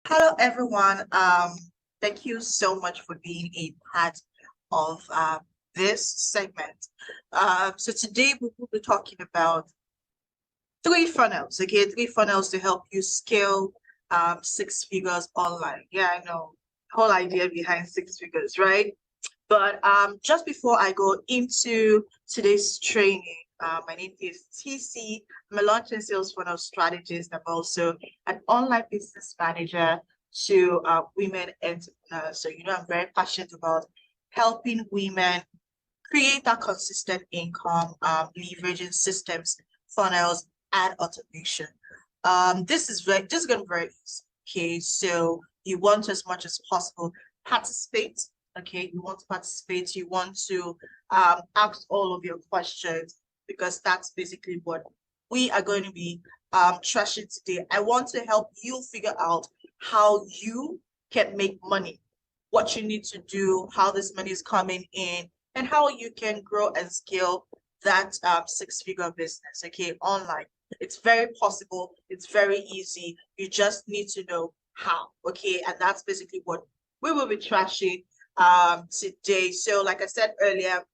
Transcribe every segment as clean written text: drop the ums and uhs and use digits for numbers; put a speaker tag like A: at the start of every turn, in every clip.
A: Hello, everyone. Thank you so much for being a part of this segment. So today we will be talking about three funnels. Okay, three funnels to help you scale six figures online. Yeah, I know, whole idea behind six figures, right? But just before I go into today's training, my name is TC. I'm a launch and sales funnel strategist. I'm also an online business manager to women entrepreneurs. So, I'm very passionate about helping women create that consistent income, leveraging systems, funnels, and automation. This is going to be very easy. Okay, so you want to, as much as possible, participate. Okay, you want to participate. You want to ask all of your questions because that's basically what we are going to be trashing today. I want to help you figure out how you can make money, what you need to do, how this money is coming in, and how you can grow and scale that six-figure business, okay, online. It's very possible. It's very easy. You just need to know how, okay? And that's basically what we will be trashing today. So like I said earlier,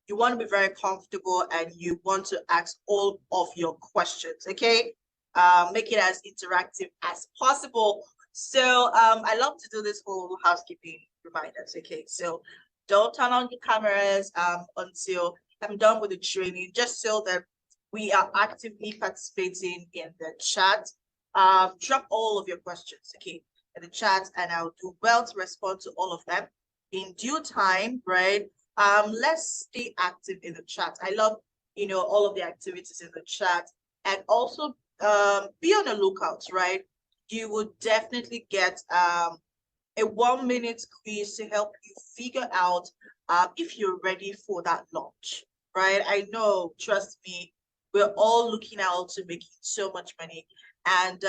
A: you want to be very comfortable and you want to ask all of your questions, okay? Make it as interactive as possible. So I love to do this whole housekeeping reminders, okay? So don't turn on your cameras until I'm done with the training, just so that we are actively participating in the chat. Drop all of your questions, okay, in the chat, and I'll do well to respond to all of them in due time, right? Let's stay active in the chat. I love, all of the activities in the chat, and also be on the lookout, right? You would definitely get a 1 minute quiz to help you figure out if you're ready for that launch, right? I know, trust me, we're all looking out to making so much money. And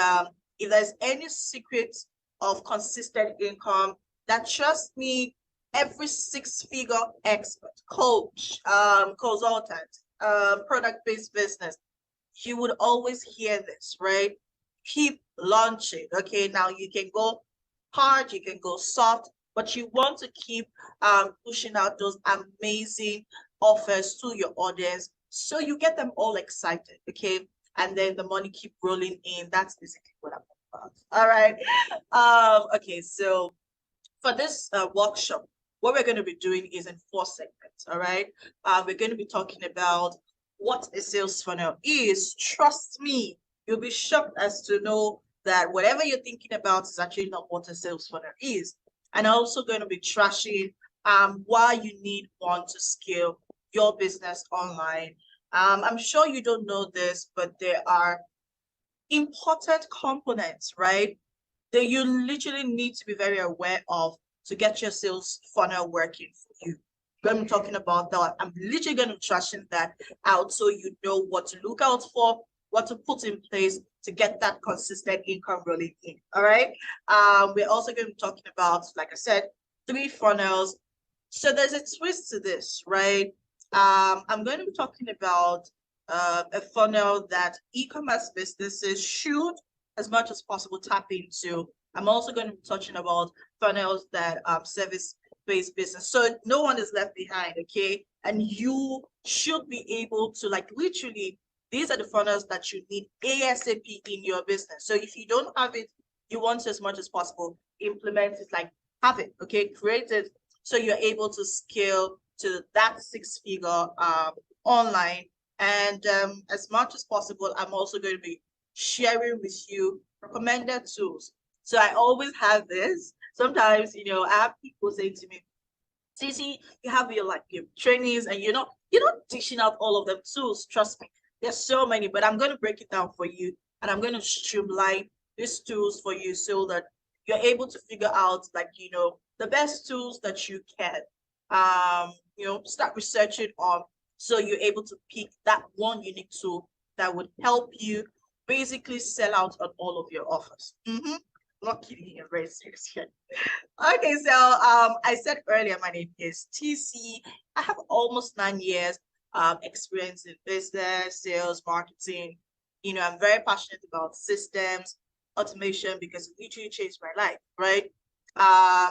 A: if there's any secret of consistent income, that trust me, every six-figure expert, coach, consultant, product-based business, you would always hear this, right? Keep launching. Okay, now you can go hard, you can go soft, but you want to keep pushing out those amazing offers to your audience so you get them all excited, okay? And then the money keep rolling in. That's basically what I'm about. All right. Okay, so for this workshop, what we're going to be doing is in 4 segments, all right? We're going to be talking about what a sales funnel is. Trust me, you'll be shocked as to know that whatever you're thinking about is actually not what a sales funnel is. And I'm also going to be trashing why you need one to scale your business online. I'm sure you don't know this, but there are important components, right, that you literally need to be very aware of to get your sales funnel working for you. I'm talking about that. I'm literally going to trashing that out so you know what to look out for, what to put in place to get that consistent income rolling in. All right. We're also going to be talking about, like I said, three funnels. So there's a twist to this, right? I'm going to be talking about a funnel that e-commerce businesses should, as much as possible, tap into. I'm also going to be touching about funnels that service-based business. So no one is left behind, okay? And you should be able to, like, literally, these are the funnels that you need ASAP in your business. So if you don't have it, you want to, as much as possible, implement it, like have it, okay? Create it so you're able to scale to that six-figure online. And as much as possible, I'm also going to be sharing with you recommended tools. So I always have this. Sometimes, I have people say to me, Cici, you have your trainings and you're not dishing out all of them tools. Trust me, there's so many, but I'm going to break it down for you and I'm going to streamline these tools for you so that you're able to figure out the best tools that you can start researching on so you're able to pick that one unique tool that would help you basically sell out on all of your offers. Not kidding you, very serious here. Okay, so I said earlier my name is TC. I have almost 9 years experience in business, sales, marketing. I'm very passionate about systems, automation because it literally changed my life, right?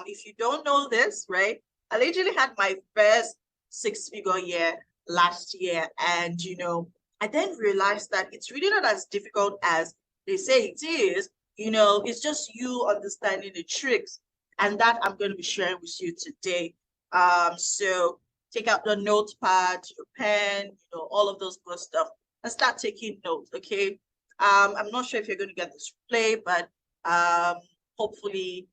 A: If you don't know this, right, I literally had my first six-figure year last year, and I then realized that it's really not as difficult as they say it is. It's just you understanding the tricks, and that I'm going to be sharing with you today. So take out the notepad, your pen, all of those good stuff, and start taking notes, okay? I'm not sure if you're going to get this replay, but hopefully,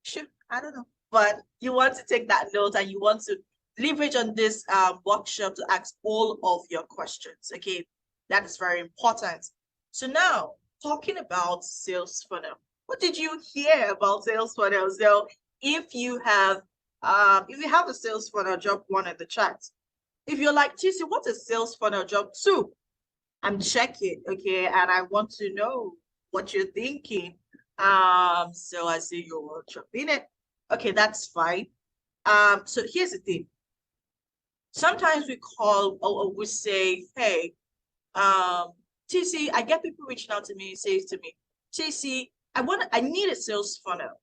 A: sure, I don't know. But you want to take that note and you want to leverage on this workshop to ask all of your questions, okay? That is very important. So now, talking about sales funnel. What did you hear about sales funnel? So if you have a sales funnel, drop one in the chat. If you're like, TC, what's a sales funnel? Drop two. I'm checking, okay, and I want to know what you're thinking. So I see you're dropping it. Okay, that's fine. So here's the thing. Sometimes we call or we say, hey, TC, I get people reaching out to me and says to me, TC, I need a sales funnel.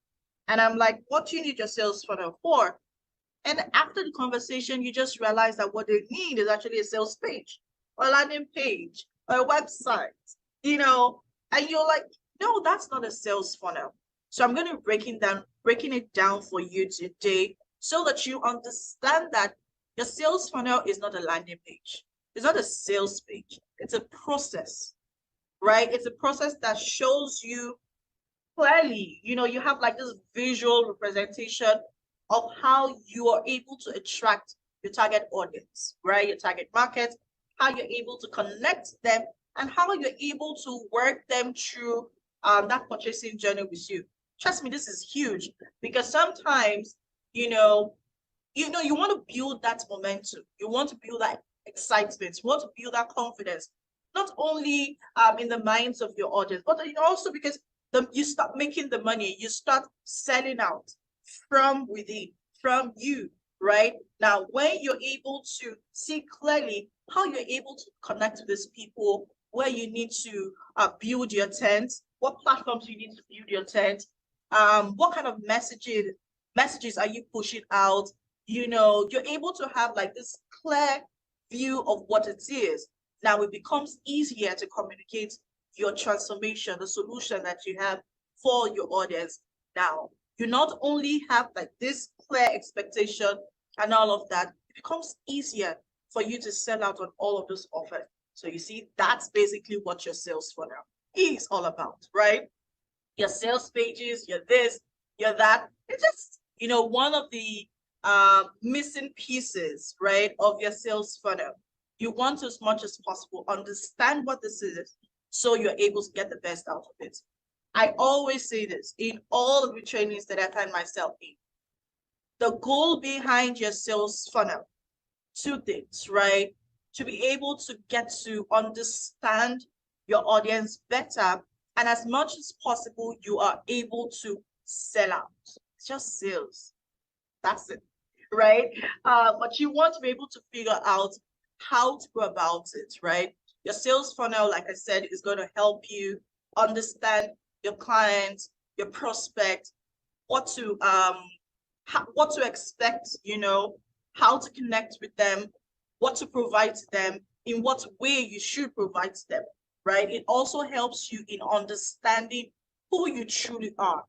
A: And I'm like, what do you need your sales funnel for? And after the conversation, you just realize that what they need is actually a sales page or a landing page or a website, and you're like, no, that's not a sales funnel. So I'm going to breaking it down for you today so that you understand that your sales funnel is not a landing page. It's not a sales page. It's a process, right? It's a process that shows you clearly, you have like this visual representation of how you are able to attract your target audience, right? Your target market, how you're able to connect them, and how you're able to work them through that purchasing journey with you. Trust me, this is huge because sometimes, you want to build that momentum. You want to build that excitement. You want to build that confidence, not only in the minds of your audience, but also because you start making the money, you start selling out from within, from you, right? Now, when you're able to see clearly how you're able to connect with these people, where you need to build your tent, what platforms you need to build your tent, what kind of messages are you pushing out, you're able to have like this clear view of what it is. Now it becomes easier to communicate your transformation, the solution that you have for your audience. Now, you not only have like this clear expectation and all of that, it becomes easier for you to sell out on all of those offers. So you see, that's basically what your sales funnel is all about, right? Your sales pages, your this, your that. It's just, one of the missing pieces, right, of your sales funnel. You want to, as much as possible, understand what this is so you're able to get the best out of it. I always say this in all of the trainings that I find myself in. The goal behind your sales funnel, two things, right? To be able to get to understand your audience better, and as much as possible, you are able to sell out. It's just sales. That's it, right? But you want to be able to figure out how to go about it, right? Your sales funnel, like I said, is going to help you understand your clients, your prospect, what to expect, how to connect with them, what to provide to them, in what way you should provide to them, right? It also helps you in understanding who you truly are.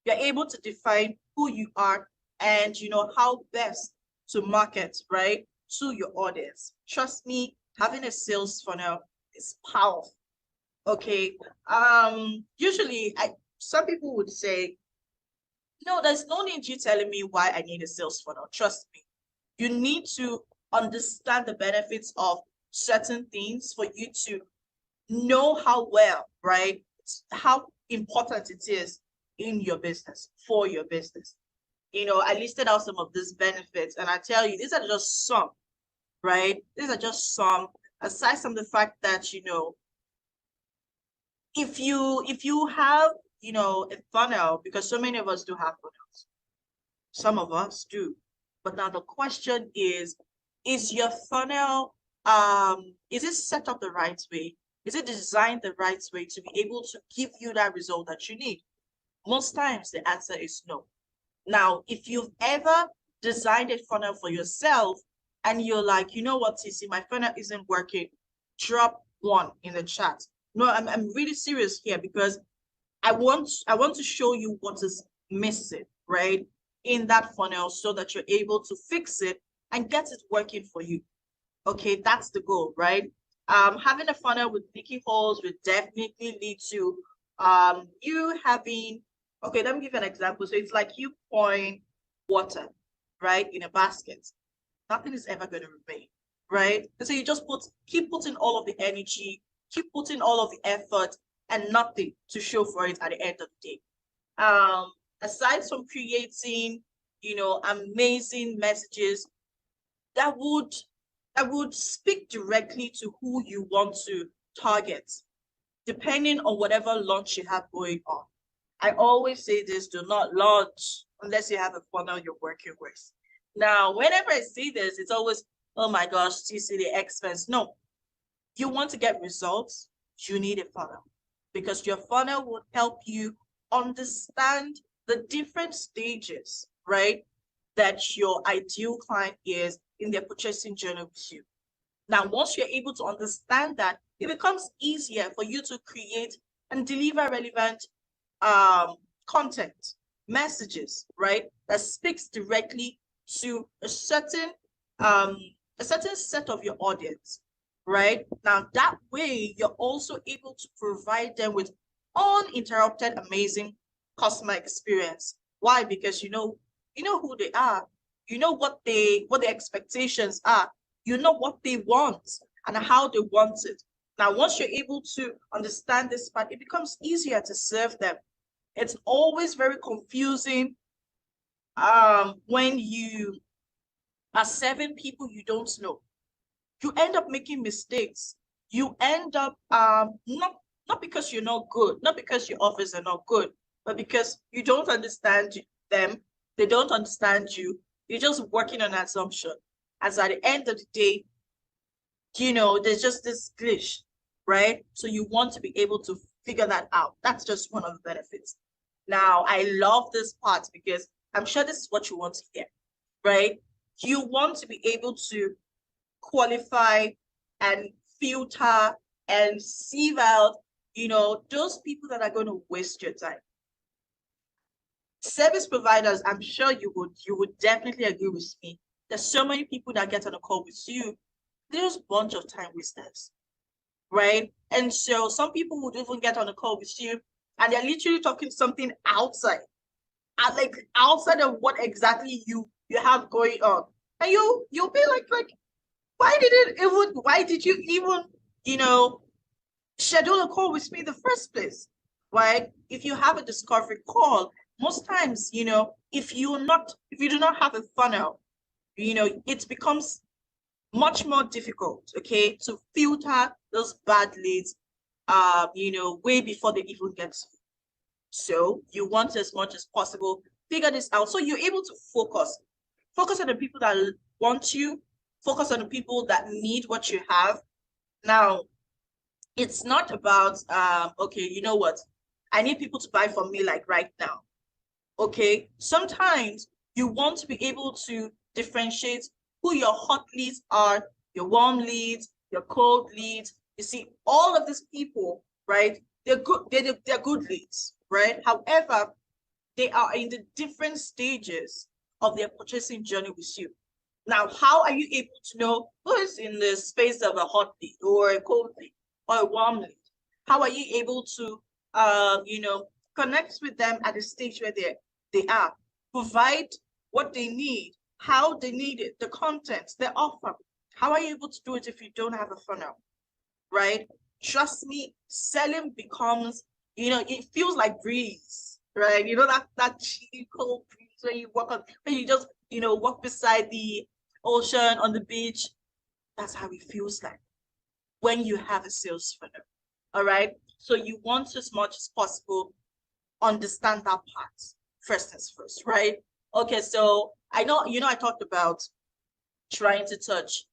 A: You're able to define who you are and how best to market, right, to your audience. Trust me, having a sales funnel is powerful. Okay. Usually some people would say, no, there's no need you telling me why I need a sales funnel. Trust me. You need to understand the benefits of certain things for you to know how well, right? How important it is in your business, for your business. I listed out some of these benefits, and I tell you, these are just some, right? These are just some, aside from the fact that, if you have, a funnel, because so many of us do have funnels. Some of us do. But now the question is your funnel, is it set up the right way? Is it designed the right way to be able to give you that result that you need? Most times the answer is no. Now, if you've ever designed a funnel for yourself and you're like, you know what, TC, my funnel isn't working, drop one in the chat. No, I'm really serious here because I want to show you what is missing, right, in that funnel so that you're able to fix it and get it working for you. Okay, that's the goal, right? Having a funnel with leaky holes will definitely lead to you having, okay, let me give you an example. So it's like you pouring water, right, in a basket. Nothing is ever going to remain, right? And so you just keep putting all of the energy, keep putting all of the effort, and nothing to show for it at the end of the day. Aside from creating, amazing messages that would speak directly to who you want to target, depending on whatever launch you have going on. I always say this: do not launch unless you have a funnel you're working with. Now, whenever I say this, it's always, oh my gosh, TC, the expense. No, you want to get results, you need a funnel, because your funnel will help you understand the different stages, right, that your ideal client is in their purchasing journey with you. Now, once you're able to understand that, it becomes easier for you to create and deliver relevant content, messages, right, that speaks directly to a certain set of your audience, right? Now, that way, you're also able to provide them with uninterrupted, amazing customer experience. Why? Because you know who they are, you know what their expectations are, you know what they want and how they want it. Now, once you're able to understand this part, it becomes easier to serve them. It's always very confusing when you are serving people you don't know. You end up making mistakes. You end up not because you're not good, not because your offers are not good, but because you don't understand them, they don't understand you. You're just working on an assumption. As at the end of the day, there's just this glitch, right? So you want to be able to figure that out. That's just one of the benefits. Now, I love this part because I'm sure this is what you want to hear, right? You want to be able to qualify and filter and sieve out, those people that are going to waste your time. Service providers, I'm sure you would definitely agree with me. There's so many people that get on a call with you. There's a bunch of time wasters, right? And so some people would even get on a call with you and they're literally talking something outside, like outside of what exactly you have going on. And you'll be like, why did you even, schedule a call with me in the first place? Right? If you have a discovery call, most times, if you do not have a funnel, it becomes much more difficult, okay, to filter those bad leads, way before they even get to you. So you want, as much as possible, figure this out so you're able to focus on the people that want you, focus on the people that need what you have. Now, it's not about okay, you know what, I need people to buy from me like right now. Okay, sometimes you want to be able to differentiate who your hot leads are, your warm leads, your cold leads. You see, all of these people, right, they're good leads, right? However, they are in the different stages of their purchasing journey with you. Now, how are you able to know who is in the space of a hot lead or a cold lead or a warm lead? How are you able to connect with them at the stage where they are, provide what they need, how they need it, the content, the offer? How are you able to do it if you don't have a funnel, right? Trust me, selling becomes, it feels like breeze, right? That chilly cold breeze when you just, walk beside the ocean on the beach. That's how it feels like when you have a sales funnel. All right. So you want, as much as possible, understand that part first as first, right? Okay. So I know, I talked about trying to touch,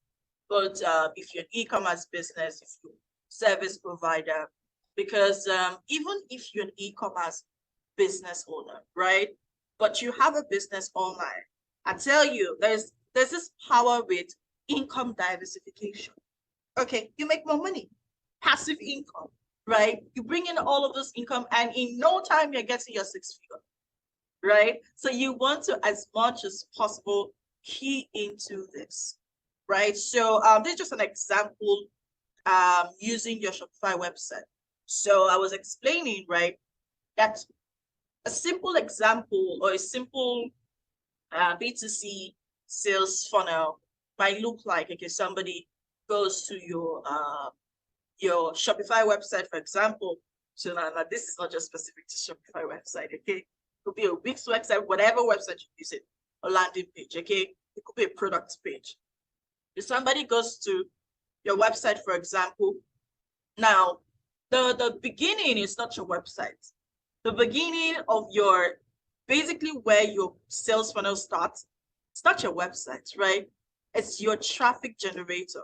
A: but if you're an e-commerce business, if you service provider, because even if you're an e-commerce business owner, right? But you have a business online, I tell you, there's this power with income diversification. Okay, you make more money, passive income, right? You bring in all of this income, and in no time you're getting your six figure, right? So you want to, as much as possible, key into this, right? So this is just an example using your Shopify website. So I was explaining, right, that a simple example or a simple B2C sales funnel might look like, okay, somebody goes to your Shopify website, for example. So now this is not just specific to Shopify website, okay? It could be a Wix website, whatever website you use it, a landing page, okay? It could be a product page. If somebody goes to your website, for example, now the beginning is not your website. The beginning of your, basically where your sales funnel starts, it's not your website, right? It's your traffic generator.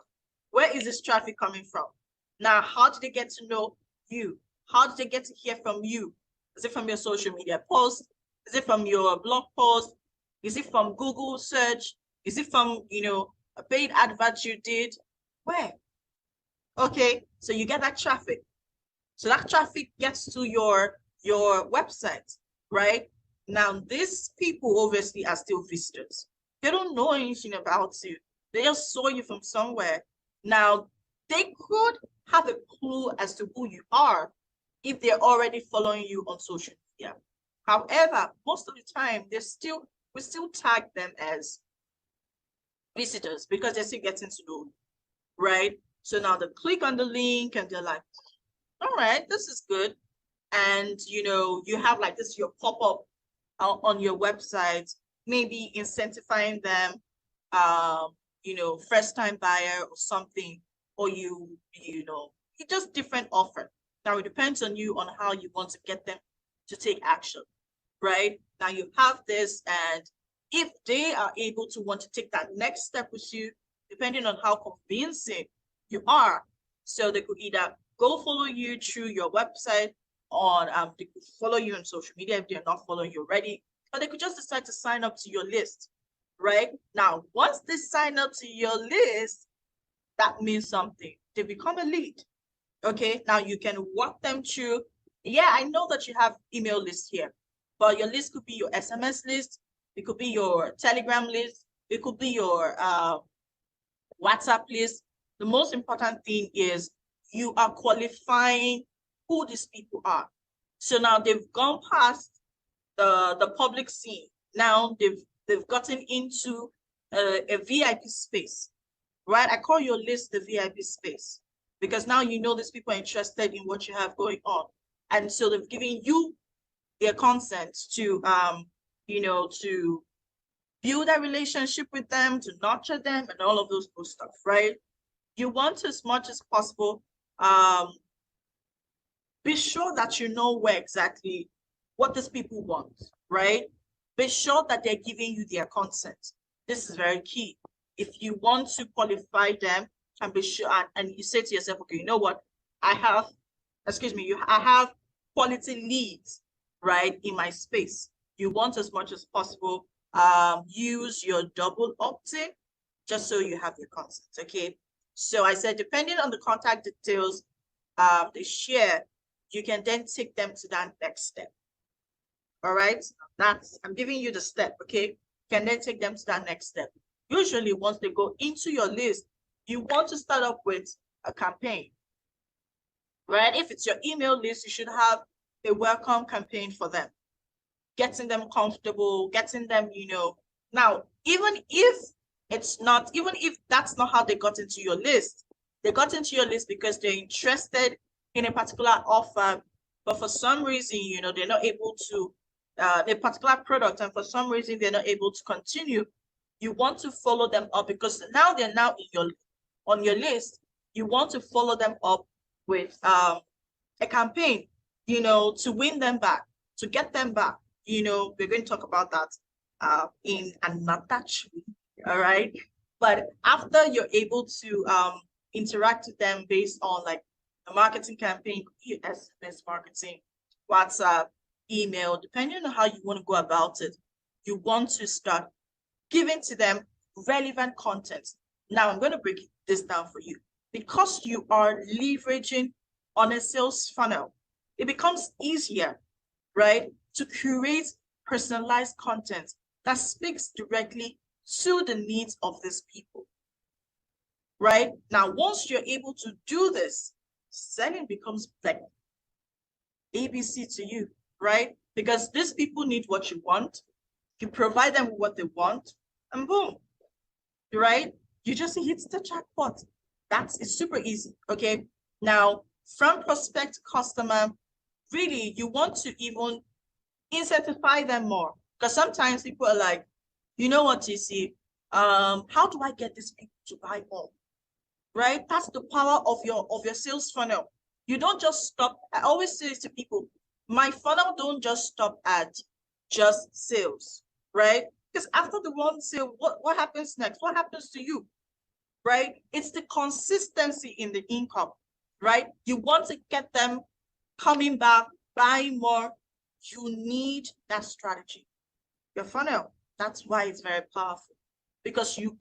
A: Where is this traffic coming from? Now, how did they get to know you? How did they get to hear from you? Is it from your social media post? Is it from your blog post? Is it from Google search? Is it from, a paid advert you did? Where? Okay, so you get that traffic. So that traffic gets to your website, right? Now, these people obviously are still visitors. They don't know anything about you. They just saw you from somewhere. Now, they could have a clue as to who you are if they're already following you on social media. However, most of the time, we still tag them as visitors because they're still getting to know you, right? So now they click on the link and they're like, all right, this is good. And, you have like this, your pop-up on your website, maybe incentivizing them, first time buyer or something, or you just different offer. Now it depends on you on how you want to get them to take action, right? Now you have this, and if they are able to want to take that next step with you, depending on how convincing you are, so they could either go follow you through your website, on they could follow you on social media if they're not following you already, or they could just decide to sign up to your list, right? Now, once they sign up to your list, that means something. They become a lead. Okay, now you can walk them through. Yeah, I know that you have email list here, but your list could be your SMS list, it could be your Telegram list, it could be your WhatsApp list. The most important thing is you are qualifying who these people are. So now they've gone past the public scene. Now they've gotten into a VIP space, right? I call your list the VIP space because now you know these people are interested in what you have going on. And so they've given you their consent to to build a relationship with them, to nurture them, and all of those good stuff, right? You want to, as much as possible, be sure that you know where exactly what these people want, right? Be sure that they're giving you their consent. This is very key. If you want to qualify them, and be sure, and you say to yourself, okay, you know what? I have quality leads, right, in my space. You want, as much as possible, use your double opt-in just so you have your consent, okay? So I said, depending on the contact details they share, you can then take them to that next step. All right, I'm giving you the step, okay? You can then take them to that next step. Usually, once they go into your list, you want to start up with a campaign, right? If it's your email list, you should have a welcome campaign for them, getting them comfortable, getting them, now, even if that's not how they got into your list, they got into your list because they're interested in a particular offer, but for some reason, they're not able to, a particular product, and for some reason, they're not able to continue. You want to follow them up because now they're on your list. You want to follow them up with a campaign, to win them back, to get them back. We're going to talk about that in another week, all right? But after you're able to interact with them based on like a marketing campaign, SMS marketing, WhatsApp, email, depending on how you want to go about it. You want to start giving to them relevant content. Now I'm going to break this down for you. Because you are leveraging on a sales funnel, it becomes easier, right, to curate personalized content that speaks directly to the needs of these people, right? Now, once you're able to do this, selling becomes like ABC to you, right? Because these people need what you want. You provide them with what they want, and boom, right? You just hit the jackpot. It's super easy, okay? Now, from prospect customer, really, you want to even incentivize them more. Because sometimes people are like, you know what, TC, how do I get these people to buy more? Right? That's the power of your sales funnel. You don't just stop. I always say to people, my funnel don't just stop at just sales, right? Because after the one sale, what happens next? What happens to you? Right? It's the consistency in the income, right? You want to get them coming back, buying more. You need that strategy. Your funnel, that's why it's very powerful, because you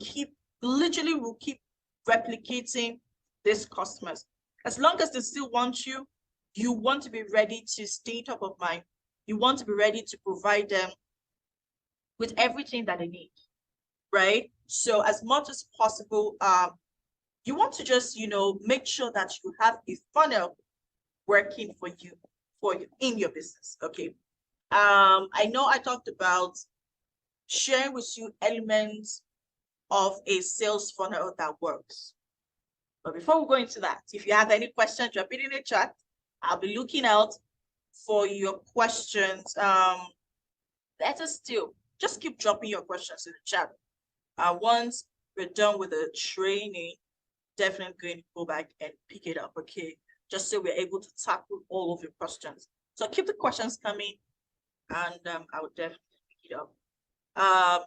A: literally will keep replicating these customers. As long as they still want you, you want to be ready to stay top of mind. You want to be ready to provide them with everything that they need, right? So as much as possible, you want to just, make sure that you have a funnel working for you in your business, okay? I know I talked about sharing with you elements of a sales funnel that works. But before we go into that, if you have any questions, drop it in the chat. I'll be looking out for your questions. Better still, just keep dropping your questions in the chat. Once we're done with the training, definitely going to go back and pick it up, okay? Just so we're able to tackle all of your questions. So keep the questions coming, and I will definitely pick it up.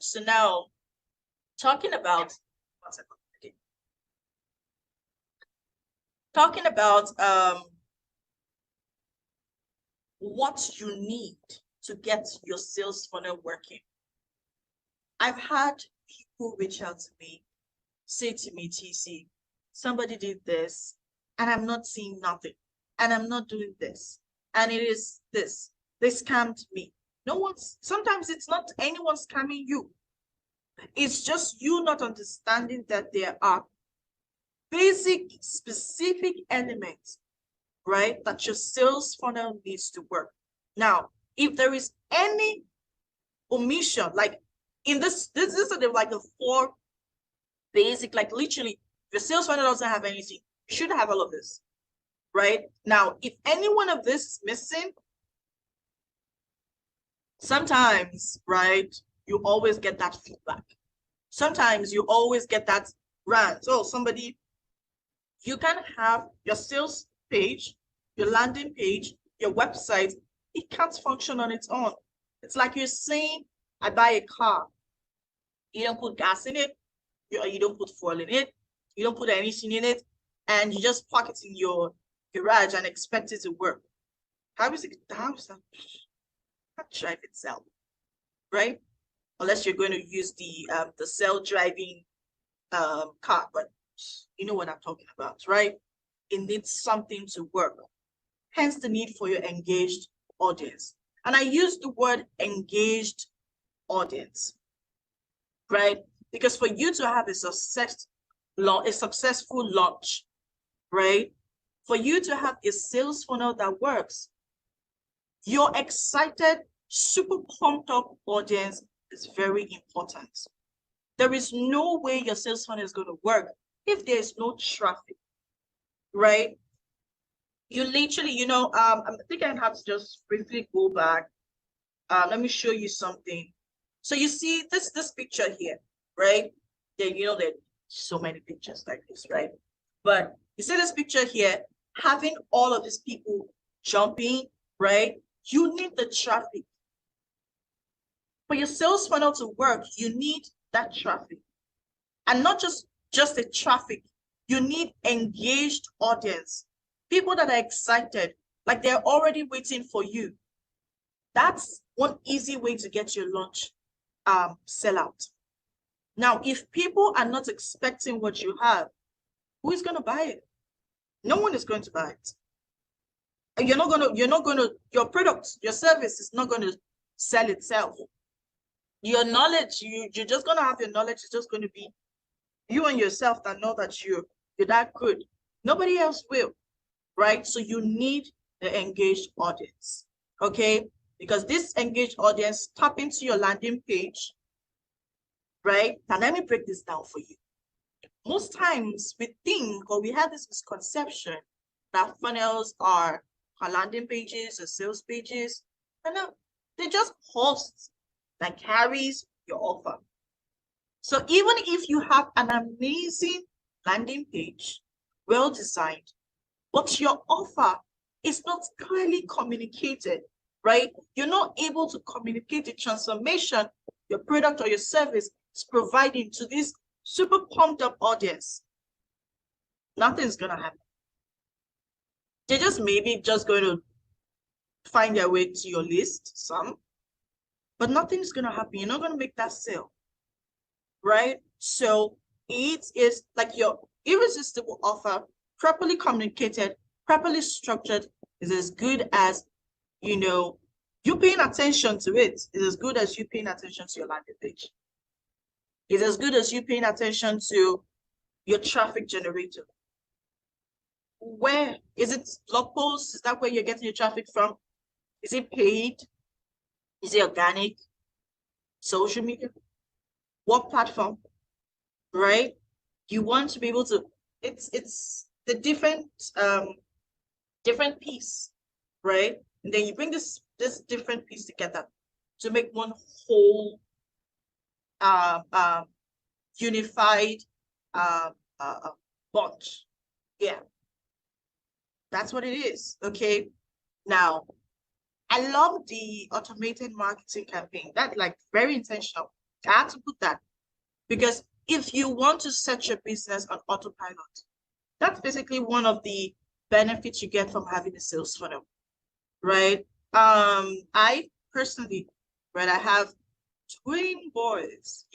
A: So now, talking about, one second, okay. Talking about what you need to get your sales funnel working. I've had people reach out to me, say to me, TC, somebody did this, and I'm not seeing nothing, and I'm not doing this, and it is this. They scammed me. Sometimes it's not anyone scamming you. It's just you not understanding that there are basic, specific elements, right, that your sales funnel needs to work. Now, if there is any omission, like in this are like the 4 basic, like literally, if your sales funnel doesn't have anything, you should have all of this, right? Now, if any one of this is missing, sometimes, right, you always get that feedback. Sometimes you always get that rant. So somebody, you can have your sales page, your landing page, your website, it can't function on its own. It's like you're saying, I buy a car. You don't put gas in it, you don't put fuel in it, you don't put anything in it, and you just park it in your garage and expect it to work. How is that? Not drive itself, right? Unless you're going to use the self-driving car, but you know what I'm talking about, right? It needs something to work. Hence the need for your engaged audience. And I use the word engaged audience, right? Because for you to have a successful launch, right? For you to have a sales funnel that works, your excited, super pumped up audience is very important. There is no way your sales funnel is going to work if there is no traffic, right? You literally, I think I have to just briefly go back. Let me show you something. So you see this picture here, right? There's so many pictures like this, right? But you see this picture here, having all of these people jumping, right? You need the traffic. For your sales funnel to work, you need that traffic. And not just the traffic, you need engaged audience. People that are excited, like they're already waiting for you. That's one easy way to get your launch sell out. Now, if people are not expecting what you have, who is going to buy it? No one is going to buy it. And your product, your service is not going to sell itself. Your knowledge, you're just going to have your knowledge. It's just going to be you and yourself that know that you're that good. Nobody else will, right? So you need the engaged audience, okay? Because this engaged audience tap into your landing page, right? Now let me break this down for you. Most times we think, or we have this misconception that funnels are landing pages or sales pages, and no, they're just hosts that carries your offer. So even if you have an amazing landing page, well designed, but your offer is not clearly communicated, right? You're not able to communicate the transformation your product or your service is providing to this super pumped up audience, nothing's gonna happen. They're just maybe just going to find their way to your list, some, but nothing's gonna happen. You're not gonna make that sale, right? So it is like your irresistible offer, properly communicated, properly structured, is as good as, you paying attention to it. It's as good as you paying attention to your landing page. It's as good as you paying attention to your traffic generator. Where is it? Blog posts? Is that where you're getting your traffic from? Is it paid? Is it organic? Social media? What platform? Right? You want to be able to, it's the different piece, right? And then you bring this different piece together to make one whole unified bunch. Yeah, that's what it is. Okay. Now, I love the automated marketing campaign. That's like very intentional. I had to put that because if you want to set your business on autopilot, that's basically one of the benefits you get from having a sales funnel, right? I personally, right, I have twin boys,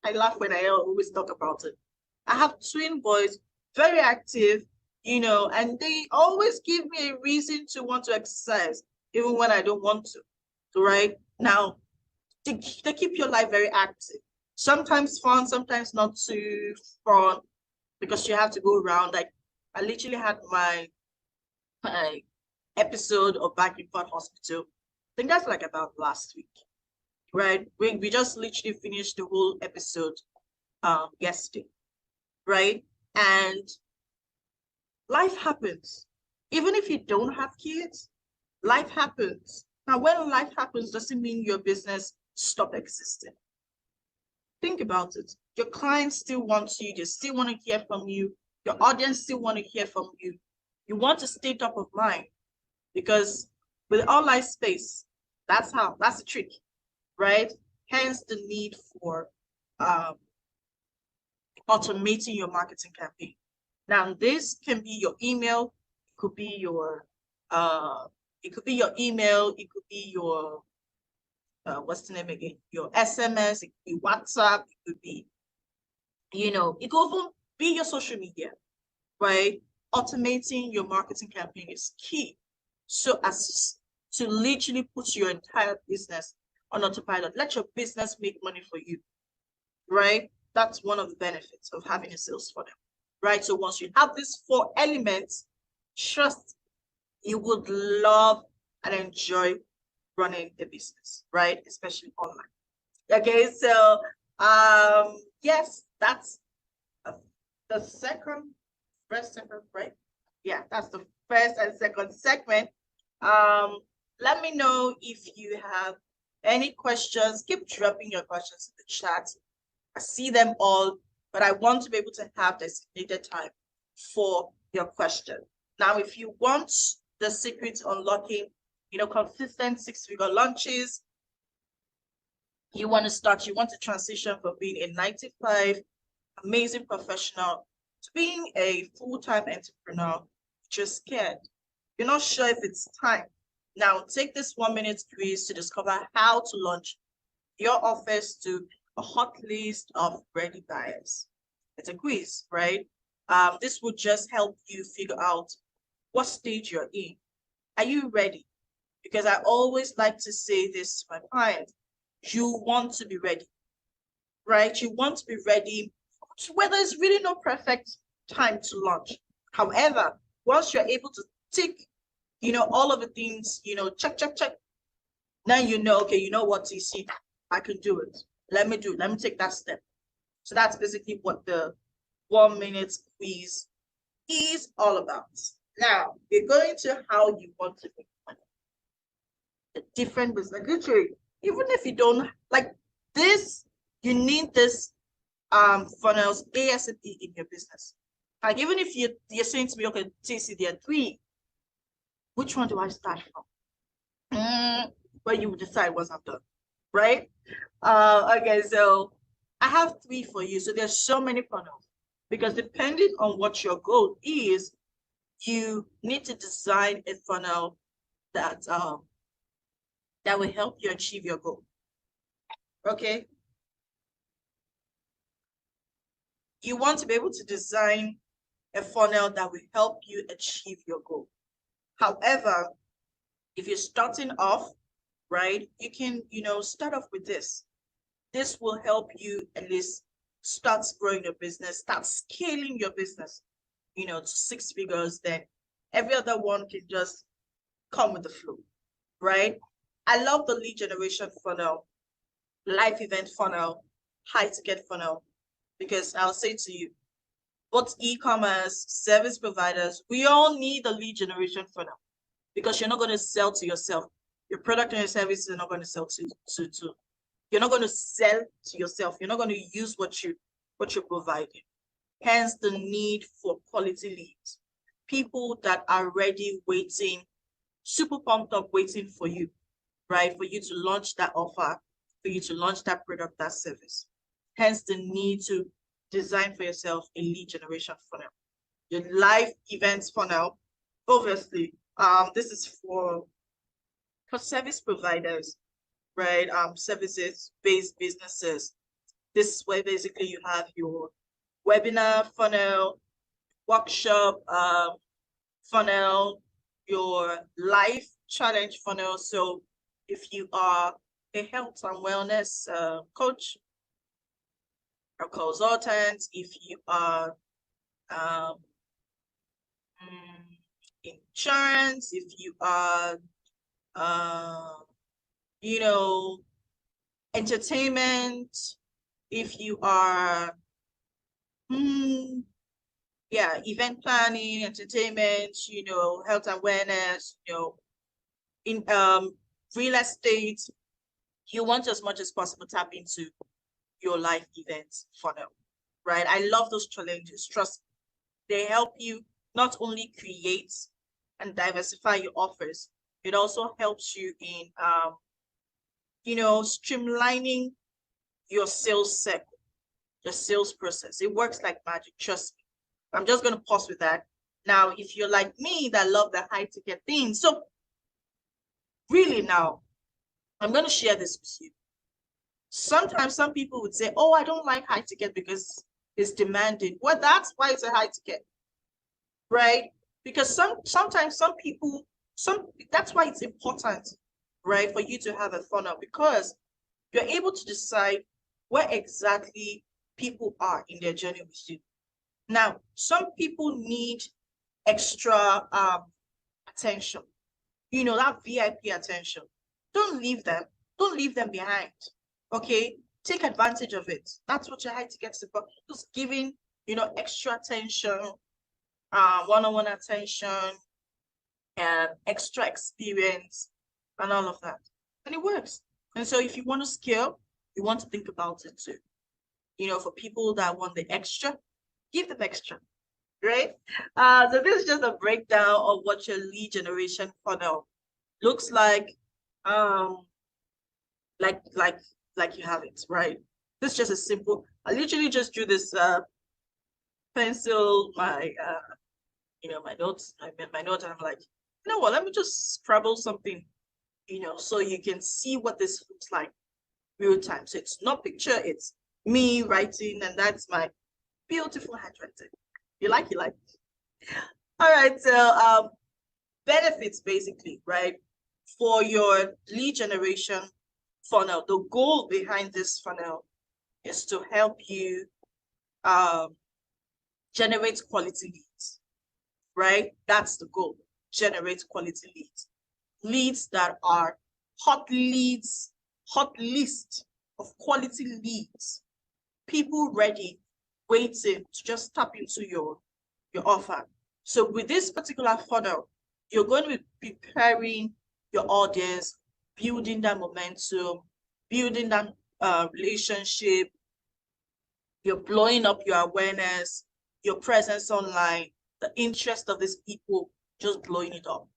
A: I laugh when I always talk about it. I have twin boys, very active, and they always give me a reason to want to exercise, even when I don't want to, right? Now, they keep your life very active. Sometimes fun, sometimes not too fun, because you have to go around. Like, I literally had my episode of Back in Fun Hospital. I think that's like about last week, right? We just literally finished the whole episode yesterday, right? And life happens. Even if you don't have kids, life happens. Now, when life happens, doesn't mean your business stop existing. Think about it. Your clients still want you. They still want to hear from you. Your audience still want to hear from you. You want to stay top of mind because with online space, that's the trick, right? Hence the need for automating your marketing campaign. Now, this can be your email, it could be your email, it could be your what's the name again? Your SMS, it could be WhatsApp, it could be, it could even be your social media, right? Automating your marketing campaign is key. So as to literally put your entire business on autopilot, let your business make money for you, right? That's one of the benefits of having a sales funnel, right? So once you have these 4 elements, trust you would love and enjoy running the business, right? Especially online. Okay, so yes, that's the first second, right? Yeah, that's the first and second segment. Let me know if you have any questions. Keep dropping your questions in the chat. I see them all, but I want to be able to have designated time for your question. Now, if you want the secret to unlocking, consistent 6-figure launches, you want to transition from being a 9-to-5 amazing professional to being a full-time entrepreneur, you're scared. You're not sure if it's time. Now, take this 1 minute quiz to discover how to launch your offers to a hot list of ready buyers. It's a quiz, right? This will just help you figure out what stage you're in. Are you ready? Because I always like to say this to my clients. You want to be ready, right? You want to be ready, whether it's really no perfect time to launch. However, once you're able to tick, all of the things, check, check, check, now okay, you know what, TC, I can do it. Let me take that step. So that's basically what the 1 minute quiz is all about. Now, we're going to how you want to make money. The different business, literally, even if you don't like this, you need this funnels ASAP in your business. Like, even if you're saying to me, okay, TC, there are 3, which one do I start from? But you will decide once I'm done, right? Okay, so I have 3 for you. So there's so many funnels, because depending on what your goal is, you need to design a funnel that will help you achieve your goal. Okay. You want to be able to design a funnel that will help you achieve your goal. However, if you're starting off, right, you can, start off with this. This will help you at least start growing your business, start scaling your business, to 6 figures. Then every other one can just come with the flow, right? I love the lead generation funnel, live event funnel, high ticket funnel, because I'll say to you, both e-commerce, service providers, we all need a lead generation funnel, because you're not going to sell to yourself. Your product and your services are not going to sell to you're not going to sell to yourself. You're not going to use what you're providing. Hence the need for quality leads. People that are ready, waiting, super pumped up, waiting for you, right? For you to launch that offer, for you to launch that product, that service. Hence the need to design for yourself a lead generation funnel. Your live events funnel, obviously, this is for service providers, right? Services-based businesses. This is where basically you have your webinar funnel, workshop funnel, your life challenge funnel. So if you are a health and wellness coach or consultant, if you are insurance, if you are entertainment, if you are event planning, entertainment, health and wellness, in real estate, you want as much as possible tap into your life events funnel, right? I love those challenges. Trust me, they help you not only create and diversify your offers, it also helps you in streamlining your sales cycle, the sales process. It works like magic, trust me. I'm just going to pause with that. Now, if you're like me that love the high ticket thing, so really now, I'm going to share this with you. Sometimes some people would say, oh, I don't like high ticket because it's demanding. Well, that's why it's a high ticket, right? Because sometimes some people, that's why it's important, right, for you to have a funnel, because you're able to decide where exactly people are in their journey with you. Now, some people need extra attention, that VIP attention. Don't leave them. Don't leave them behind. Okay? Take advantage of it. That's what your high tickets is about. Just giving, extra attention, one-on-one attention, and extra experience, and all of that. And it works. And so if you want to scale, you want to think about it too. For people that want the extra, give them extra, right? So this is just a breakdown of what your lead generation funnel looks like. Like you have it, right? This is just a simple, I literally just drew this pencil, my my notes. I made my notes and I'm like, you know what, let me just scribble something, so you can see what this looks like real time. So it's not picture, it's me writing, and that's my beautiful handwriting. You like, you like. All right, so benefits basically, right? For your lead generation funnel, the goal behind this funnel is to help you generate quality leads, right? That's the goal. Generate quality leads. Leads that are hot leads, hot list of quality leads. People ready, waiting to just tap into your offer. So with this particular funnel, you're going to be preparing your audience, building that momentum, building that relationship. You're blowing up your awareness, your presence online, the interest of these people, just blowing it up,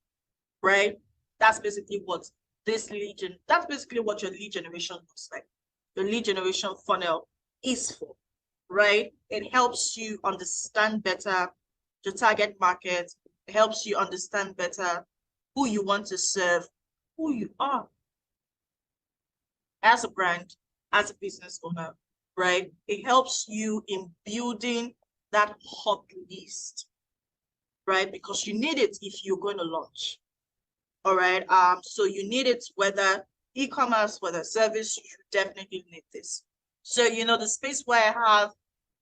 A: right? That's basically what that's basically what your lead generation looks like. Your lead generation funnel is for, right? It helps you understand better the target market. It helps you understand better who you want to serve, who you are as a brand, as a business owner, right? It helps you in building that hot list, right? Because you need it if you're going to launch. All right. So you need it whether e-commerce, whether service, you definitely need this. So, the space where I have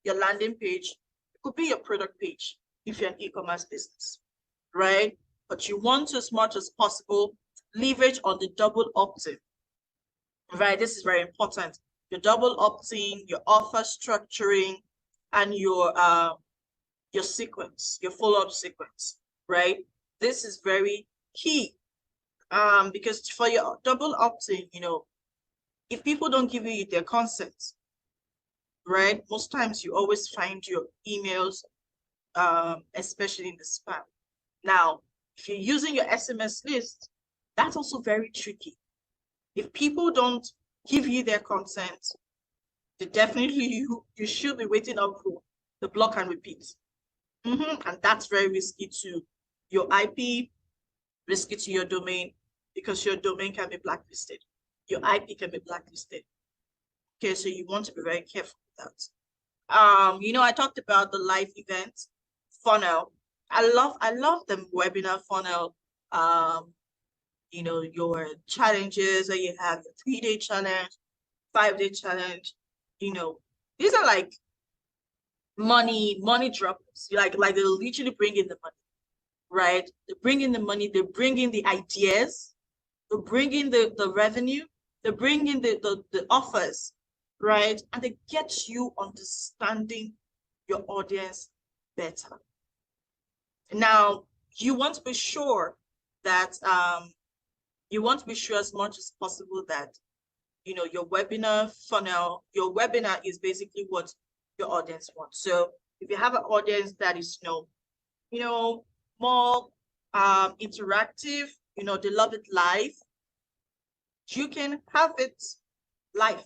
A: your landing page, it could be your product page if you're an e-commerce business, right? But you want to, as much as possible, leverage on the double opt-in, right? This is very important. Your double opt-in, your offer structuring, and your sequence, your follow-up sequence, right? This is very key. Because for your double opt-in, if people don't give you their consent, right? Most times you always find your emails, especially in the spam. Now, if you're using your SMS list, that's also very tricky. If people don't give you their consent, they definitely you should be waiting up for the block and repeat. And that's very risky to your IP, risky to your domain, because your domain can be blacklisted. Your IP can be blacklisted. Okay, so you want to be very careful with that. I talked about the live event funnel. I love the webinar funnel. Your challenges, or you have your 3-day challenge, 5-day challenge. These are like money droppers. Like they literally bring in the money, right? They bring in the money, they bring in the ideas, they bring in the revenue, they bring in the offers, right? And they get you understanding your audience better. Now, you want to be sure that you want to be sure as much as possible that your webinar funnel, your webinar is basically what your audience wants. So if you have an audience that is more interactive, they love it live, you can have it live.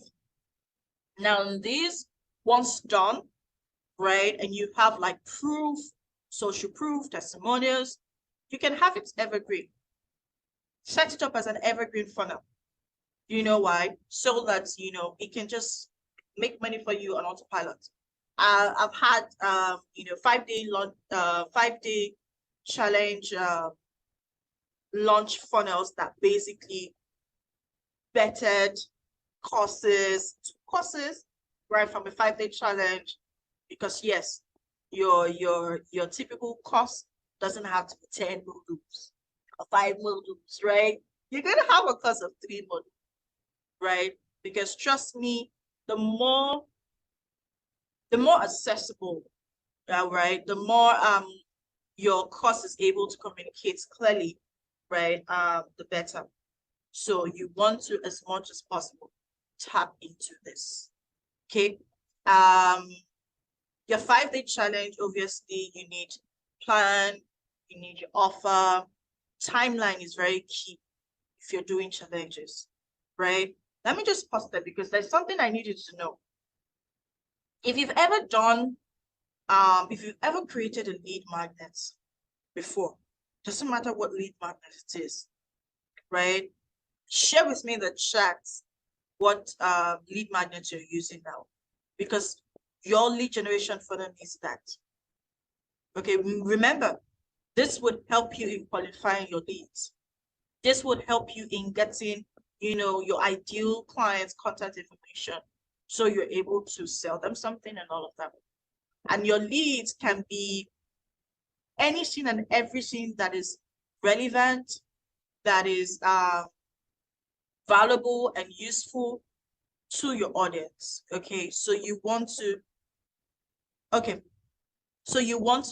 A: Now this, once done, right, and you have like proof, social proof, testimonials, you can have it evergreen. Set it up as an evergreen funnel. You know why? So that it can just make money for you on autopilot. I've had 5-day challenge launch funnels that basically bettered courses right from a 5-day challenge, because yes, your typical course doesn't have to be 10 modules or 5 modules, right? You're gonna have a course of 3 modules, right? Because trust me, the more accessible, right, the more your course is able to communicate clearly, right, the better. So you want to, as much as possible, tap into this. Okay. Your 5-day challenge, obviously, you need plan, you need your offer. Timeline is very key if you're doing challenges, right? Let me just pause there because there's something I need you to know. If you've ever done, if you've ever created a lead magnet, before. Doesn't matter what lead magnet it is, right? Share with me in the chat what lead magnet you're using now, because your lead generation funnel needs that. Okay, remember, this would help you in qualifying your leads. This would help you in getting, your ideal client's contact information, so you're able to sell them something and all of that. And your leads can be anything and everything that is relevant, that is valuable and useful to your audience. Okay, so you want to,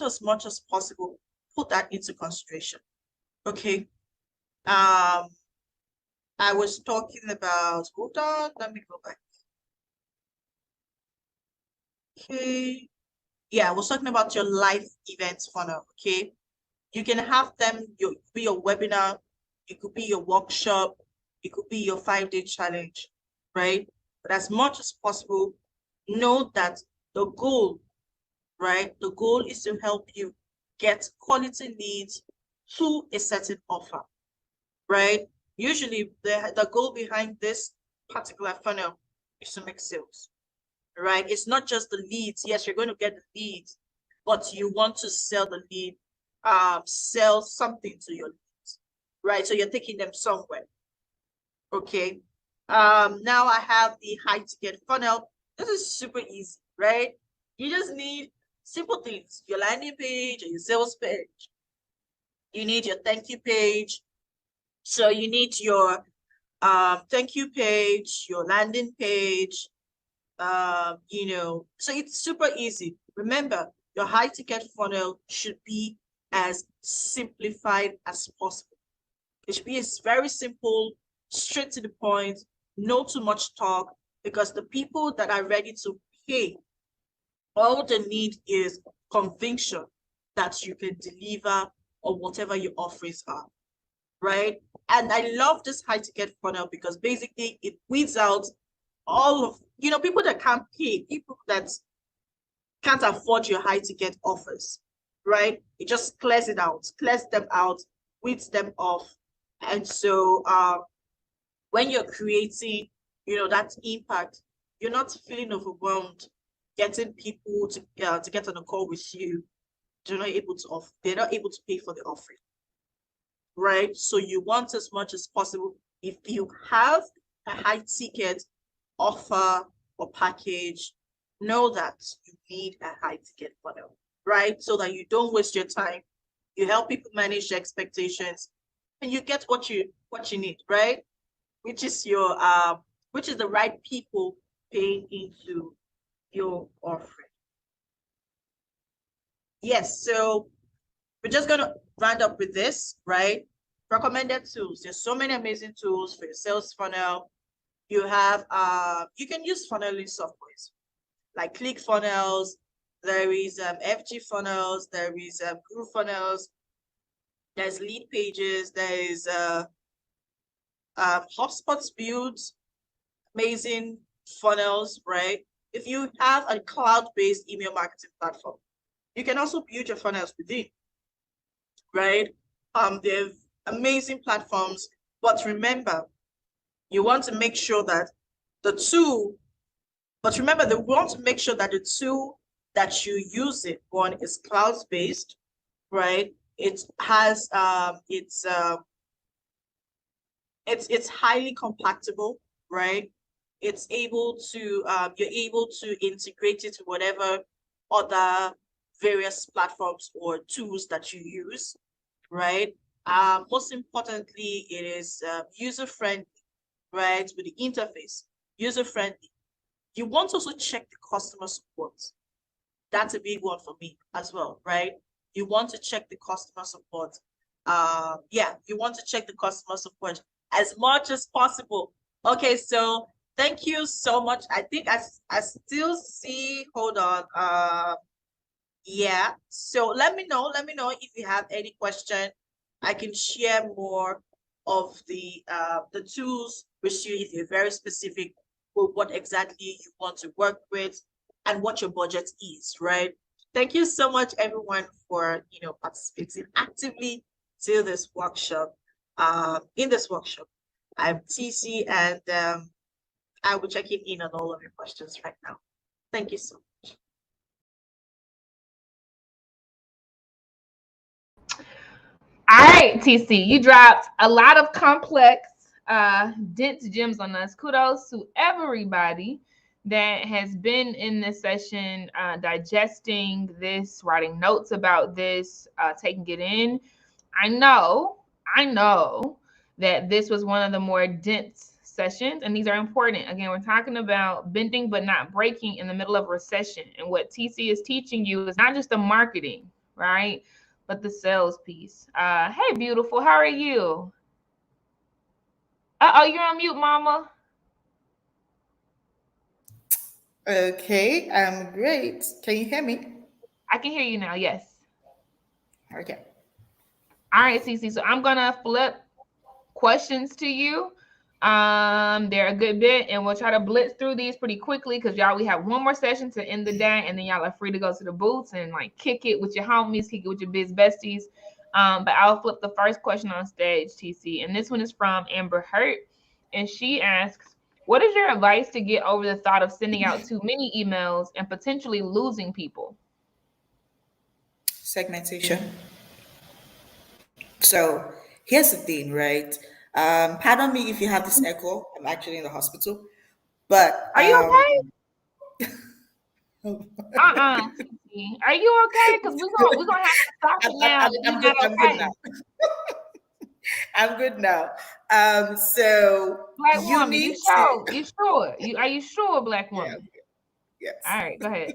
A: as much as possible, put that into consideration. Okay. I was talking about, hold on, let me go back. Okay. Yeah, I was talking about your live events funnel. Okay. You can have them, be your webinar, it could be your workshop, it could be your 5-day challenge, right? But as much as possible, know that the goal, right? The goal is to help you get quality leads to a certain offer, right? Usually the goal behind this particular funnel is to make sales, right? It's not just the leads. Yes, you're going to get the leads, but you want to sell the lead, sell something to your leads, right? So you're taking them somewhere. Okay. Now I have the high ticket funnel. This is super easy, right? You just need simple things: your landing page or your sales page. You need your thank you page. So you need your thank you page, your landing page, so it's super easy. Remember, your high ticket funnel should be as simplified as possible. It should be very simple, straight to the point, no too much talk, because the people that are ready to pay, all they need is conviction that you can deliver on whatever your offerings are, right? And I love this high ticket funnel because basically it weeds out all of, people that can't pay, people that can't afford your high ticket offers, right? It just clears them out, weeds them off. And so when you're creating, that impact, you're not feeling overwhelmed getting people to get on a call with you. They're not able to pay for the offering, right? So you want as much as possible. If you have a high ticket offer or package, know that you need a high ticket funnel, right? So that you don't waste your time. You help people manage their expectations, and you get what you need, right? Which is the right people paying into your offering. Yes, so we're just gonna round up with this, right? Recommended tools. There's so many amazing tools for your sales funnel. You have you can use funneling softwares like ClickFunnels. There is FG funnels. There is GrooveFunnels. There's Lead Pages. There is HubSpot's Build, amazing funnels, right? If you have a cloud-based email marketing platform, you can also build your funnels within, right? They're amazing platforms, but remember, you want to make sure that the tool that you use it on is cloud-based, right? It has it's highly compatible, right? It's able to you're able to integrate it to whatever other various platforms or tools that you use, right? Most importantly, it is user-friendly, right? With the interface, user-friendly. You want to also check the customer support. That's a big one for me as well, right? You want to check the customer support. You want to check the customer support as much as possible. Okay, so thank you so much. I think I still see, hold on. Yeah, so let me know if you have any question. I can share more of the tools with you if you're very specific with what exactly you want to work with and what your budget is, right? Thank you so much, everyone, for participating actively to this workshop. In this workshop, I'm TC, and I will check in on all of your questions right now. Thank you so much.
B: All right, TC, you dropped a lot of complex, dense gems on us. Kudos to everybody that has been in this session, digesting this, writing notes about this, taking it in. I know that this was one of the more dense sessions, and these are important. Again, we're talking about bending but not breaking in the middle of a recession. And what TC is teaching you is not just the marketing, right? But the sales piece. Hey, beautiful, how are you? Uh-oh, you're on mute, mama.
C: Okay, I'm great. Can you hear me?
B: I can hear you now, yes.
C: Okay.
B: All right, CC. So I'm gonna flip questions to you. They're a good bit, and we'll try to blitz through these pretty quickly because y'all, we have one more session to end the day, and then y'all are free to go to the booths and like kick it with your homies, kick it with your biz besties. But I'll flip the first question on stage, TC, and this one is from Amber Hurt, and she asks, "What is your advice to get over the thought of sending out too many emails and potentially losing people?"
C: Segmentation. So here's the thing, right? Pardon me if you have this echo. I'm actually in the hospital. But
B: Are you okay? TC. Are you okay? Because we're gonna have to stop it now if you're
C: I'm good.
B: not
C: I'm good
B: okay.
C: now. I'm good now. So
B: Black
C: you
B: woman, you
C: need to.
B: sure? You sure? Are you sure, black
C: Yeah.
B: woman? All
C: Yes.
B: right, go ahead.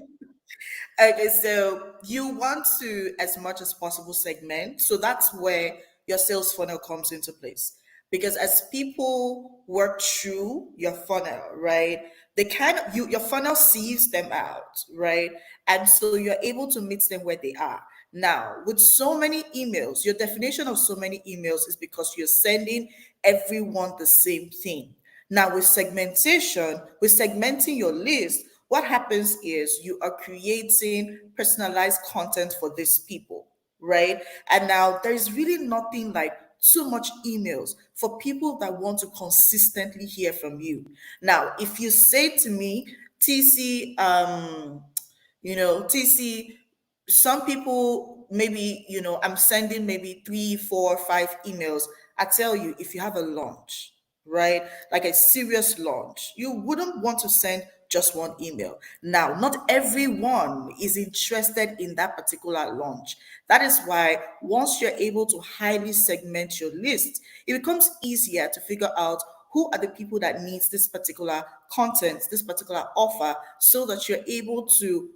C: Okay, so you want to, as much as possible, segment. So that's where your sales funnel comes into place. Because as people work through your funnel, right, they kind of your funnel sieves them out, right? And so you're able to meet them where they are. Now, with so many emails, your definition of so many emails is because you're sending everyone the same thing. Now, with segmenting your list, what happens is you are creating personalized content for these people, right? And now there's really nothing like too much emails for people that want to consistently hear from you. Now, if you say to me, TC, TC, some people maybe, I'm sending maybe 3, 4, 5 emails. I tell you, if you have a launch, right, like a serious launch, you wouldn't want to send just one email. Now, not everyone is interested in that particular launch. That is why once you're able to highly segment your list, it becomes easier to figure out who are the people that needs this particular content, this particular offer, so that you're able to,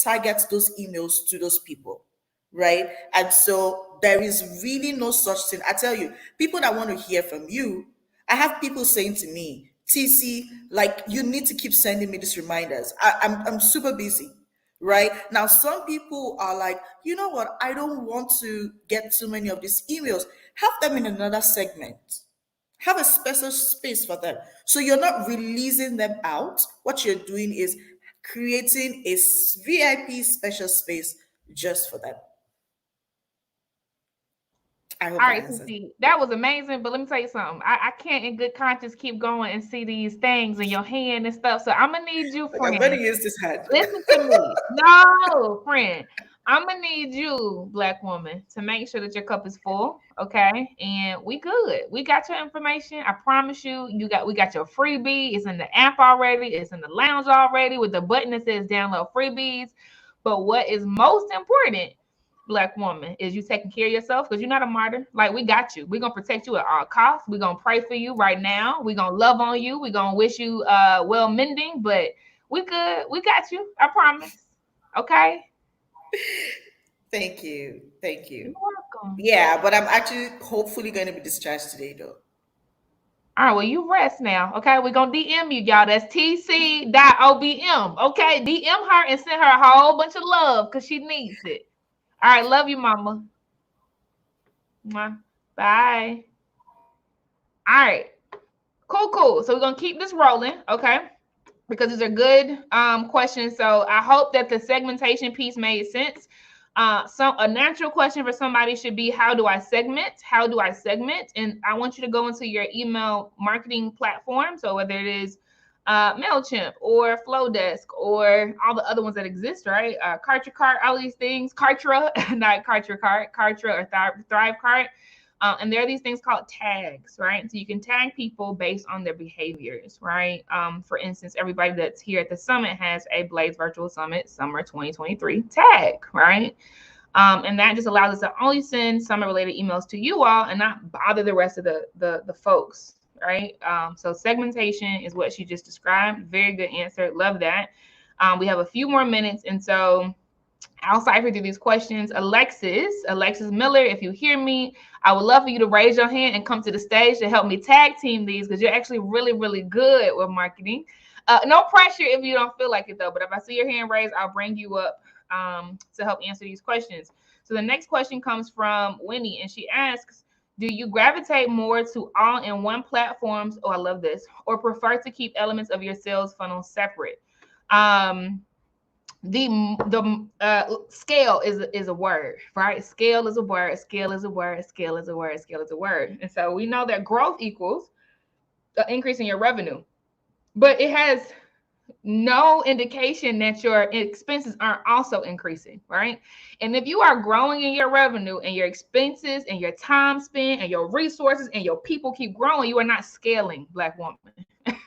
C: target those emails to those people, right? And so there is really no such thing. I tell you, people that want to hear from you, I have people saying to me, TC, like, you need to keep sending me these reminders. I'm super busy, right? Now, some people are like, you know what? I don't want to get too many of these emails. Have them in another segment. Have a special space for them. So you're not releasing them out. What you're doing is creating a VIP special space just for them. I hope
B: All
C: that
B: right,
C: answers.
B: CC, that was amazing. But let me tell you something. I can't, in good conscience, keep going and see these things in your hand and stuff. So I'm gonna need you,
C: Like, I'm going to
B: friend.
C: use this hand.
B: Listen to me. No, friend. I'm gonna need you, black woman, to make sure that your cup is full, okay? And we good. We got your information. I promise you. We got your freebie. It's in the app already. It's in the lounge already with the button that says download freebies. But what is most important, black woman, is you taking care of yourself because you're not a martyr. Like, we got you. We're gonna protect you at all costs. We're gonna pray for you right now. We're gonna love on you. We're gonna wish you well mending, but we good. We got you. I promise. Okay.
C: Thank you. Thank
B: You're
C: you.
B: welcome.
C: Yeah, but I'm actually hopefully going to be discharged today, though.
B: All right, well, you rest now. Okay. We're gonna DM you, y'all. That's TC.obm. Okay. DM her and send her a whole bunch of love because she needs it. All right, love you, mama. Mwah. Bye. All right. Cool. So we're gonna keep this rolling. Okay. because these are good questions. So I hope that the segmentation piece made sense. A natural question for somebody should be, how do I segment? How do I segment? And I want you to go into your email marketing platform. So whether it is MailChimp or Flowdesk or all the other ones that exist, right? Cart Your Cart, all these things, Kartra, not Cart Your Cart, Kartra or Thrive Cart. And there are these things called tags, right? So you can tag people based on their behaviors, right? For instance, everybody that's here at the summit has a Blaze Virtual Summit Summer 2023 tag, right? And that just allows us to only send summit-related emails to you all and not bother the rest of the folks, right? So segmentation is what she just described. Very good answer. Love that. We have a few more minutes, and so I'll cipher through these questions. Alexis Miller, if you hear me, I would love for you to raise your hand and come to the stage to help me tag team these, because you're actually really, really good with marketing. No pressure if you don't feel like it, though. But if I see your hand raised, I'll bring you up to help answer these questions. So the next question comes from Winnie, and she asks, do you gravitate more to all-in-one platforms, oh, I love this, or prefer to keep elements of your sales funnel separate? The scale is a word, right? Scale is a word. Scale is a word. Scale is a word. Scale is a word. And so we know that growth equals the increase in your revenue, but it has no indication that your expenses aren't also increasing, right? And if you are growing in your revenue and your expenses and your time spent and your resources and your people keep growing, you are not scaling, Black woman,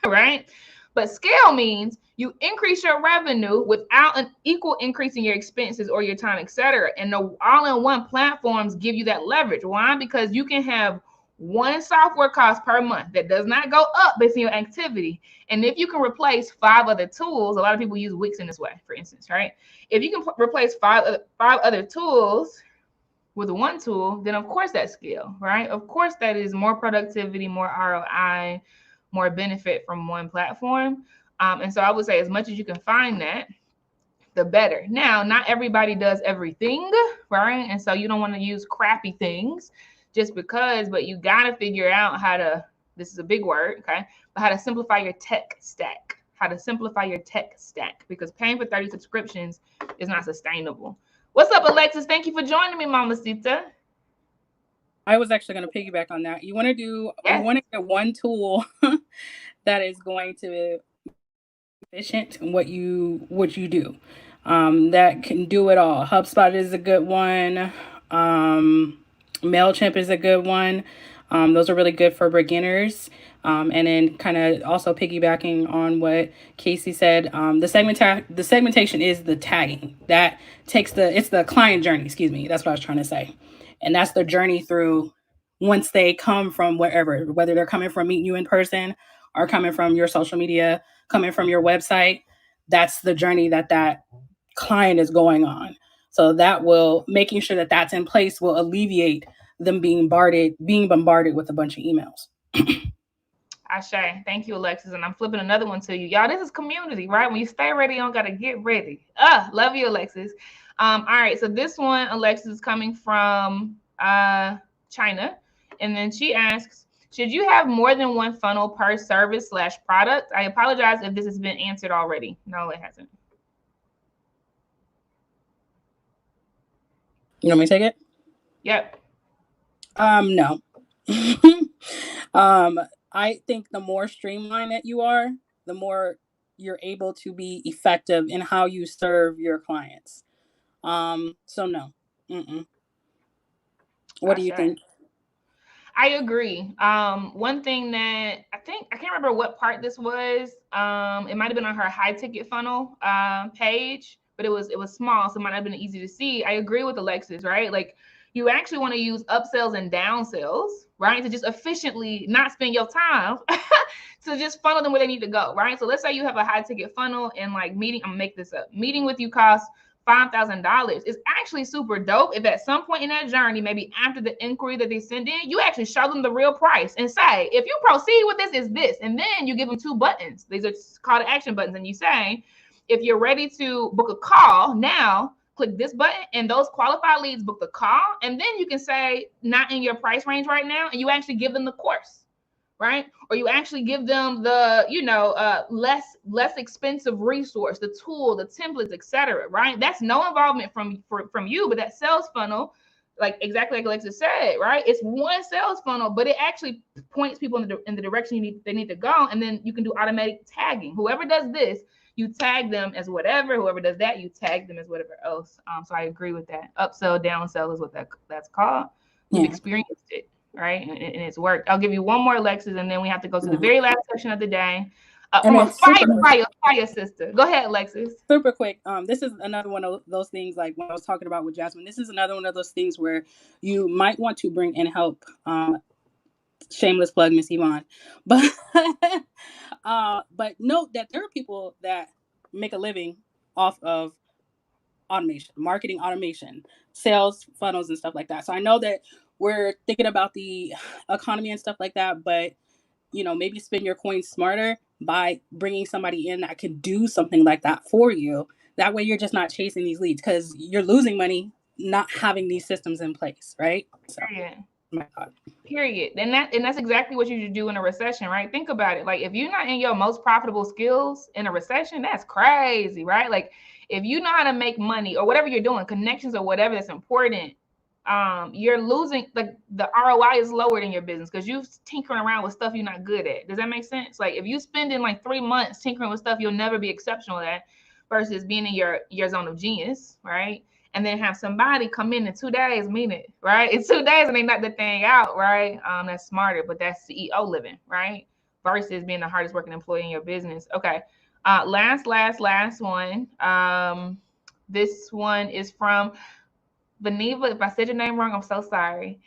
B: right? But scale means you increase your revenue without an equal increase in your expenses or your time, etc. And the all-in-one platforms give you that leverage. Why? Because you can have one software cost per month that does not go up based on your activity. And if you can replace 5 other tools, a lot of people use Wix in this way, for instance, right? If you can replace five other tools with one tool, then of course that's scale, right? Of course that is more productivity, more ROI, more benefit from one platform. And so I would say as much as you can find that, the better. Now, not everybody does everything, right? And so you don't want to use crappy things just because, but you got to figure out how to, this is a big word, okay? But how to simplify your tech stack, because paying for 30 subscriptions is not sustainable. What's up, Alexis? Thank you for joining me, Mamacita.
D: I was actually going to piggyback on that. You want to get one tool that is going to be efficient in what you do. That can do it all. HubSpot is a good one. MailChimp is a good one. Those are really good for beginners. And then kind of also piggybacking on what Casey said, the segmentation is the tagging. That takes it's the client journey, excuse me. That's what I was trying to say. And that's the journey through once they come from wherever, whether they're coming from meeting you in person or coming from your social media, coming from your website. That's the journey that client is going on. So that will, making sure that that's in place will alleviate them being bombarded with a bunch of emails.
B: Ashe. Thank you, Alexis. And I'm flipping another one to you. Y'all, this is community, right? When you stay ready, you don't got to get ready. Love you, Alexis. All right. So this one, Alexis, is coming from China. And then she asks, should you have more than one funnel per service/product? I apologize if this has been answered already. No, it hasn't.
D: You want me to take it?
B: Yep.
D: No. I think the more streamlined that you are, the more you're able to be effective in how you serve your clients. So no. What do you think?
B: I agree. One thing that I can't remember what part this was. It might have been on her high ticket funnel page, but it was small, so it might have been easy to see. I agree with Alexis, right? Like you actually want to use upsells and downsells, right? To just efficiently not spend your time to just funnel them where they need to go, right? So let's say you have a high ticket funnel and like I'm gonna make this up. Meeting with you costs $5,000. It's actually super dope if at some point in that journey, maybe after the inquiry that they send in, you actually show them the real price and say, if you proceed with this, is this. And then you give them 2 buttons. These are call to action buttons. And you say, if you're ready to book a call now, click this button, and those qualified leads book the call. And then you can say, not in your price range right now. And you actually give them the course, right? Or you actually give them the, less expensive resource, the tool, the templates, etc., right? That's no involvement from you, but that sales funnel, like exactly like Alexa said, right? It's one sales funnel, but it actually points people in the direction they need to go, and then you can do automatic tagging. Whoever does this, you tag them as whatever. Whoever does that, you tag them as whatever else. So I agree with that. Upsell, downsell is what that's called. We've experienced it, right? And it's worked. I'll give you one more, Alexis, and then we have to go to the very last section of the day.
D: And
B: From a
D: then
B: fire sister. Go ahead, Alexis.
D: Super quick. This is another one of those things, like when I was talking about with Jasmine, this is another one of those things where you might want to bring in help. Shameless plug, Miss Yvonne. But but note that there are people that make a living off of automation, marketing automation, sales funnels and stuff like that. So I know that we're thinking about the economy and stuff like that, but maybe spend your coins smarter by bringing somebody in that could do something like that for you. That way you're just not chasing these leads, because you're losing money not having these systems in place, right? So my thought.
B: Period. And that's exactly what you should do in a recession, right? Think about it. Like, if you're not in your most profitable skills in a recession, that's crazy, right? Like, if you know how to make money or whatever you're doing, connections or whatever that's important, you're losing. Like, the ROI is lower in your business because you're tinkering around with stuff you're not good at. Does that make sense? Like, if you spend in like 3 months tinkering with stuff you'll never be exceptional at versus being in your zone of genius, right? And then have somebody come in 2 days, mean it, right? In 2 days and they knock the thing out, right? That's smarter, but that's CEO living, right? Versus being the hardest working employee in your business. Okay. Last one. This one is from Vaniva. If I said your name wrong, I'm so sorry.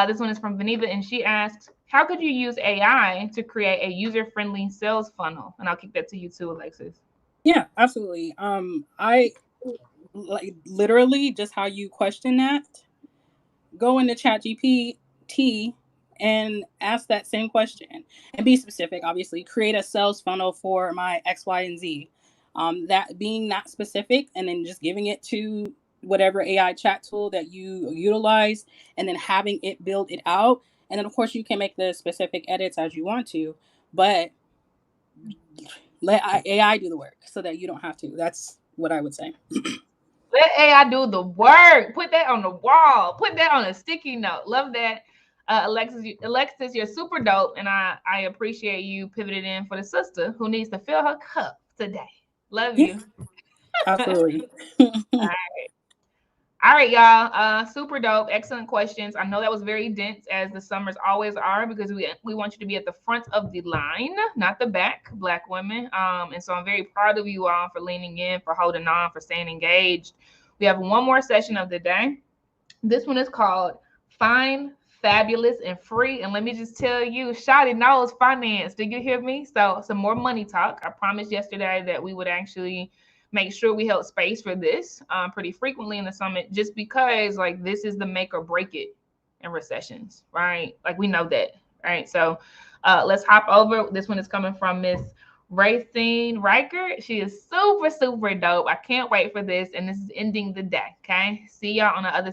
B: This one is from Vaniva, and she asks, how could you use AI to create a user-friendly sales funnel? And I'll kick that to you too, Alexis.
D: Yeah, absolutely. I like literally just how you question that. Go into ChatGPT and ask that same question and be specific. Obviously, create a sales funnel for my X, Y, and Z. That being that specific, and then just giving it to whatever AI chat tool that you utilize, and then having it build it out. And then, of course, you can make the specific edits as you want to, but let AI do the work so that you don't have to. That's what I would say.
B: Let AI do the work. Put that on the wall. Put that on a sticky note. Love that. Alexis, you're super dope, and I appreciate you pivoted in for the sister who needs to fill her cup today. Love you.
D: Absolutely.
B: All right, y'all. Super dope. Excellent questions. I know that was very dense, as the summers always are, because we want you to be at the front of the line, not the back, Black women. And so I'm very proud of you all for leaning in, for holding on, for staying engaged. We have one more session of the day. This one is called Fine, Fabulous, and Free. And let me just tell you, Shawty knows finance. Did you hear me? So some more money talk. I promised yesterday that we would actually make sure we held space for this pretty frequently in the summit, just because like this is the make or break it in recessions, right? Like, we know that, right? So let's hop over. This one is coming from Miss Racine Riker. She is super, super dope. I can't wait for this. And this is ending the day. Okay. See y'all on the other